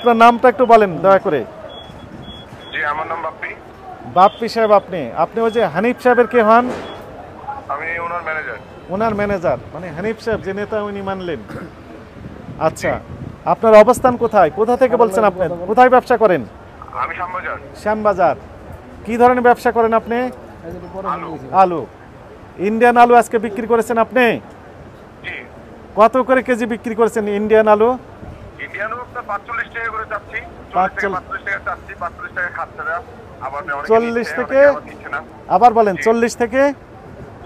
আপনার নামটা একটু বলেন দয়া করে। জি, আমার নাম বাপ্পি। বাপ্পি সাহেব, আপনি ওই যে হানিফ সাহেবের কে হন? আমি ওনার ম্যানেজার। ওনার ম্যানেজার মানে হানিফ সাহেব যে নেতা উনি মানলেন। আচ্ছা, আপনার অবস্থান কোথায়, কোথা থেকে বলছেন আপনি, কোথায় ব্যবসা করেন? আমি শ্যামবাজার। শ্যামবাজার। কি ধরনের ব্যবসা করেন আপনি? আলু। আলু। ইন্ডিয়ান আলু আজকে বিক্রি করেছেন আপনি? জি। কত করে কেজি বিক্রি করেছেন ইন্ডিয়ান আলু? ইন্ডিয়ান ওটা 45 টাকা করে চাচ্ছি। 45 টাকা চাচ্ছি, 45 টাকা খাচ্ছে না। আবার অনেকে 40 থেকে নিচ্ছে না। আবার বলেন 40 থেকে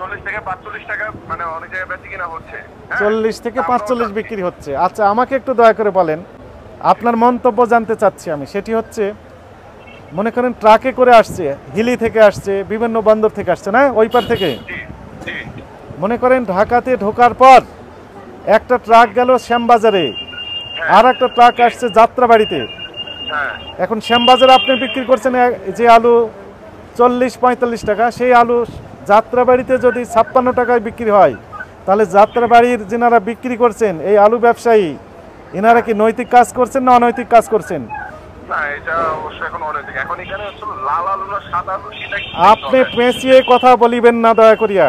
40 থেকে 45 টাকা, মানে অনেক জায়গায় বেশি কিনা হচ্ছে। 40 থেকে 45 বিক্রি হচ্ছে। আচ্ছা, আমাকে একটু দয়া করে বলেন, আপনার মন্তব্য জানতে চাচ্ছি আমি। সেটি হচ্ছে, মনে করেন ট্রাকে করে আসছে, হিলি থেকে আসছে, বিভিন্ন বন্দর থেকে আসছে না, ওই পার থেকে। মনে করেন ঢাকাতে ঢোকার পর একটা ট্রাক গেল শ্যামবাজারে, আর একটা ট্রাক আসছে যাত্রাবাড়িতে। এখন শ্যামবাজারে আপনি বিক্রি করছেন যে আলু 40-45 টাকা, সেই আলু যাত্রাবাড়িতে যদি 56 টাকায় বিক্রি হয়, তাহলে যাত্রাবাড়ির যেনারা বিক্রি করছেন এই আলু ব্যবসায়ী, এনারা কি নৈতিক কাজ করছেন না অনৈতিক কাজ করছেন? না, এটা অবশ্যই এখন অনৈতিক। এখন এখানে আসলে লাল আলু না সাদা আলু, সেটা আপনি পেঁচিয়ে কথা বলিবেন না দয়া করিয়া।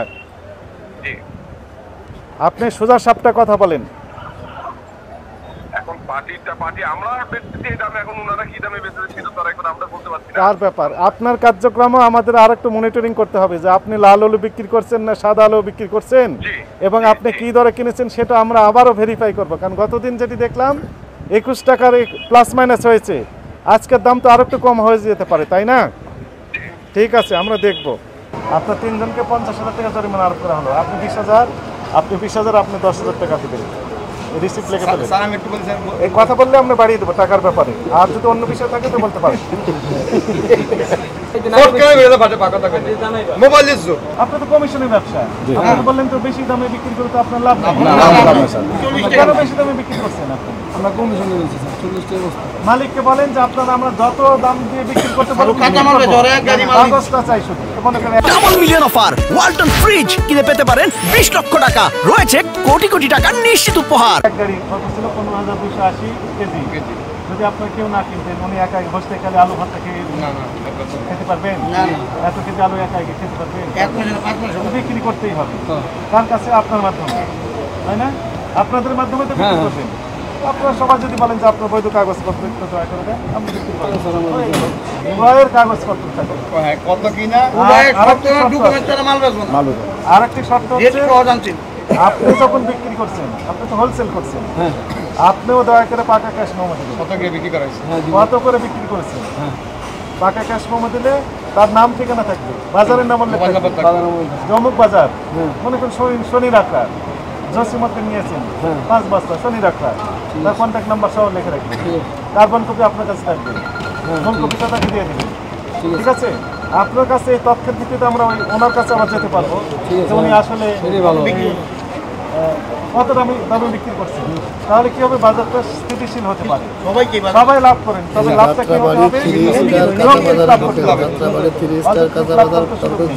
জি। আপনি সোজা সাপটা কথা বলেন। এখন পার্টি আমরা বেচতেছি এই দামে, এখন ওনারা কি দামে বেচতেছে সেটা তো আর এখন আমরা বলতে পারছি না। তার ব্যাপার, আপনার কার্যক্রমও আমাদের আরেকটু মনিটরিং করতে হবে যে আপনি লাল আলু বিক্রি করছেন না সাদা আলু বিক্রি করছেন, এবং আপনি কি দরে কিনেছেন সেটা আমরা আবারও ভেরিফাই করব। কারণ গতদিন যেটি দেখলাম 21 টাকার প্লাস মাইনাস হয়েছে, আজকের দাম তো আরো একটু কম হয়ে যেতে পারে, তাই না? ঠিক আছে, আমরা দেখব। আপনার তিনজনকে 50,000 টাকা জরিমানা আরোপ করা হলো। আপনি 20,000, আপনি 20,000, আপনি 10,000 টাকা দেবেন। রিসিপ্ট লিখে ফেলেন। স্যার, আমি একটু বলছেন, এই কথা বললে আমরা বাড়িয়ে দেবো টাকার ব্যাপারে। আর যদি অন্য বিষয় থাকে তো বলতে পারেন। আপনি তো কমিশনের ব্যবসা, আপনি বললেন তো বেশি দামে বিক্রি করে তো আপনার লাভ নাই। কেন বেশি দামে বিক্রি করছেন আপনি? আমরা কমিশনে বলছি স্যার, 40 টাকা বস্তা। মালিককে বলেন যে আপনারা আমরা যত দাম দিয়ে বিক্রি করতে পারবো কাগজটা চাই শুধু। Double million offer Walton fridge কিনে পেতে পারেন 20 লক্ষ টাকা, রয়েছে কোটি কোটি টাকার নিশ্চিত উপহার। এক গাড়ি কত ছিল? 15,280 কেজি। যদি আপনার কেউ না কিনতেন, উনি একা বসতে গেলে আলু ভাতটা খেতে পারবেন? এত কেজি আলু একা খেতে পারবেন? বিক্রি করতেই হবে কার কাছে? আপনার মাধ্যমে, তাই না? আপনাদের মাধ্যমে তো বিক্রি করবেন। আপনারা সবাই যদি বলেন যে আপনার বৈধ কাগজপত্র একটু দয়া করে দেন, আমি বিক্রি করব। ক্রয়ের কাগজপত্র থাকে কত কিনা, আর একটি শর্ত হচ্ছে, আপনি যখন বিক্রি করছেন, আপনি তো হোলসেল করছেন, আপনিও দয়া করে পাকা ক্যাশ মেমো দিবেন। কত করে বিক্রি করেছেন, কত করে বিক্রি করেছেন, পাকা ক্যাশ মেমো দিলে তার নাম ঠিকানা থাকবে, বাজারের নাম উল্লেখ থাকবে। জমুক বাজার, মনে করুন শনি রাখা জসিমতকে নিয়েছেন 5 বস্তা, শনি রাখা, তার কন্ট্যাক্ট নাম্বার সহ লিখে রাখবেন। কার্বন কপি আপনার কাছে থাকবে, মূল কপিটা তাকে দিয়ে দিবেন। ঠিক আছে? আপনার কাছে এই তথ্যের ভিত্তিতে আমরা ওনার কাছে আবার যেতে পারবো যে উনি আসলে কত দামে বিক্রি করছেন। তাহলে কি হবে? বাজারটা স্থিতিশীল হতে পারে, সবাই লাভ করেন। তবে লাভটা কি হবে?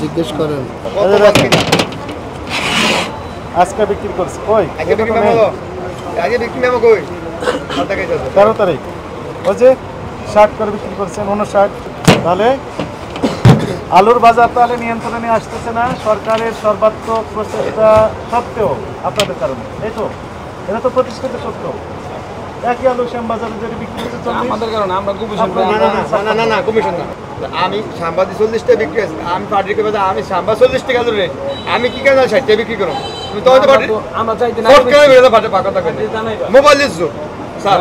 জিজ্ঞেস করেন আজকে বিক্রি করছে কই? 13 তারিখ ওই যে 60 করে বিক্রি করছেন, 59। তাহলে আলুর বাজার তাহলে নিয়ন্ত্রণে আসতেছে না সরকারের সর্বাত্মক প্রচেষ্টা সত্ত্বেও আপনাদের কারণে। এই তো, এটা তো প্রতিষ্ঠিত সত্য। একই আলু শ্যামবাজারে যদি বিক্রি করতে আমাদের কারণে আমরা কমিশন না কমিশন না। আমি সাম্বাদি 40 টাকা বিক্রি আছে, আমি পার্টিকে বাজার আমি সাম্বা 40 টাকা ধরে, আমি কি কেন 60 টাকা বিক্রি করব? তুমি তো পার্টি আমরা চাইতে না পাকা টাকা মোবাইলের যুগ স্যার,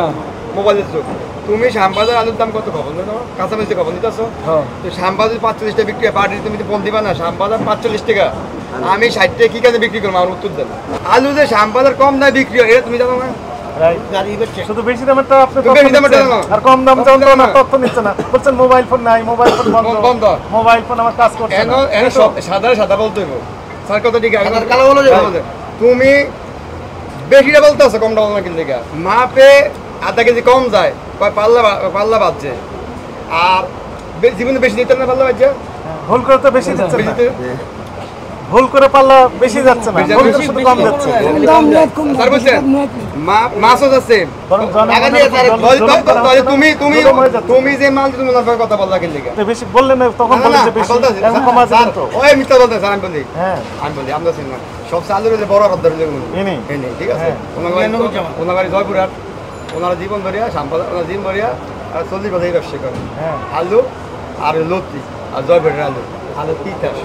মোবাইলের যুগ। তুমি শ্যামবাজার আলুর দাম কত খবর জানো? কাঁচামরিচে খবর দিতেছো তো শ্যামবাজার 45 টাকা বিক্রি, পার্টি তুমি তো কম দিবা না। শ্যামবাজার 45 টাকা, আমি 60 টাকা কি কাজে বিক্রি করবো? আমার উত্তর দেন। আলু যে শ্যামবাজার কম দামে বিক্রি হয় এটা তুমি জানো না? শুধু বেশি দামেরটা আপনি আর কম দাম জানতো না, তথ্য নিচ্ছে না। বলছেন মোবাইল ফোন নাই, মোবাইল ফোন বন্ধ, মোবাইল ফোন আমার কাজ করছে না। সাদা বলতে হইব স্যার, কথা ঠিক আছে। তুমি বেশিটা বলতেছো, কমটা বলো না কিন্তু মাপে আধা কেজি কম যায়, পাল্লা বাজছে। আর জীবনে বেশি দিতে না, পাল্লা বাজছে ভুল করে তো বেশি দিচ্ছে। ভুল করে পাল্লা বেশি যাচ্ছে না, ভুল করে শুধু কম যাচ্ছে। স্যার বলছেন মাছও যাচ্ছে বরং টাকা দিয়ে স্যার তাহলে তুমি যে মাল তুমি মুনাফার কথা বললা কেন লিগা বেশি বললেন না, তখন বলেন যে বেশি, এখন কমা যাবে তো। ওই মিথ্যা বলতে স্যার আমি বলি হ্যাঁ আমরা চিনি না সব চালু রইলে বড় রদ্দার এনে ঠিক আছে ওনার বাড়ি জয়পুরহাট, ওনারা জীবন ধরিয়া ওনার জীবন ধরিয়া 40 বছর ব্যবসা করে হ্যাঁ আলু আর লতি আর জয়পুরের আলু আলু তিতাস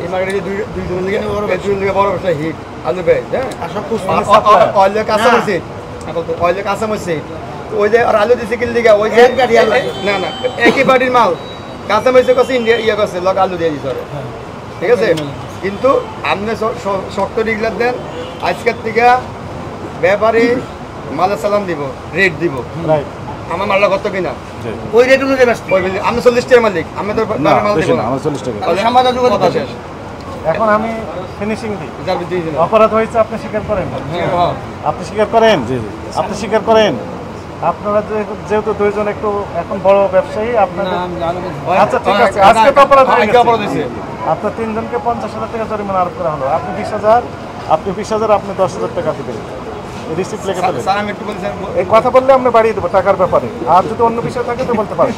এই মার্কেটে দুইজনের লিগে বড় ব্যবসা হিট আলু বেচ হ্যাঁ অয়েল কাঁচা মরিচ এখন তো অয়েল কাঁচা মরিচ ওই যে আর আলু দিছে কিল দিকে ওই যে না না একই বাড়ির মাল কাঁচা মরিচ কাছে ইন্ডিয়া ইয়ে করছে লগ আলু দিয়ে দিছে ঠিক আছে কিন্তু আপনি শক্ত ডিগলার দেন আজকের থেকে ব্যাপারে মালের সালাম দিব রেট দিব রাইট আমার মালটা কত কিনা ওই রেট অনুযায়ী ব্যস্ত আমি 40 টাকা মালিক আমি তো মাল দিব না আমার 40 টাকা। সমাজ যোগাযোগ কথা শেষ এখন আমি ফিনিশিং দিই। যার দিয়ে দিন অপরাধ হয়েছে আপনি স্বীকার করেন, হ্যাঁ আপনি স্বীকার করেন, আপনি স্বীকার করেন। আপনারা যেহেতু দুইজন একটু এখন বড় ব্যবসায়ী, আপনাদের আচ্ছা ঠিক আছে, আজকে তো অপরাধ হয়ে গেছে। আপনার তিনজনকে 50,000 টাকা জরিমানা আরোপ করা হলো। আপনি 20,000, আপনি 20,000, আপনি 10,000 টাকা দিবেন। রিসিপ্ট লিখে দেবেন। স্যার আমি একটু বলি স্যার এই কথা বললে আমরা বাড়িয়ে দেবো টাকার ব্যাপারে। আর যদি অন্য বিষয় থাকে তো বলতে পারেন।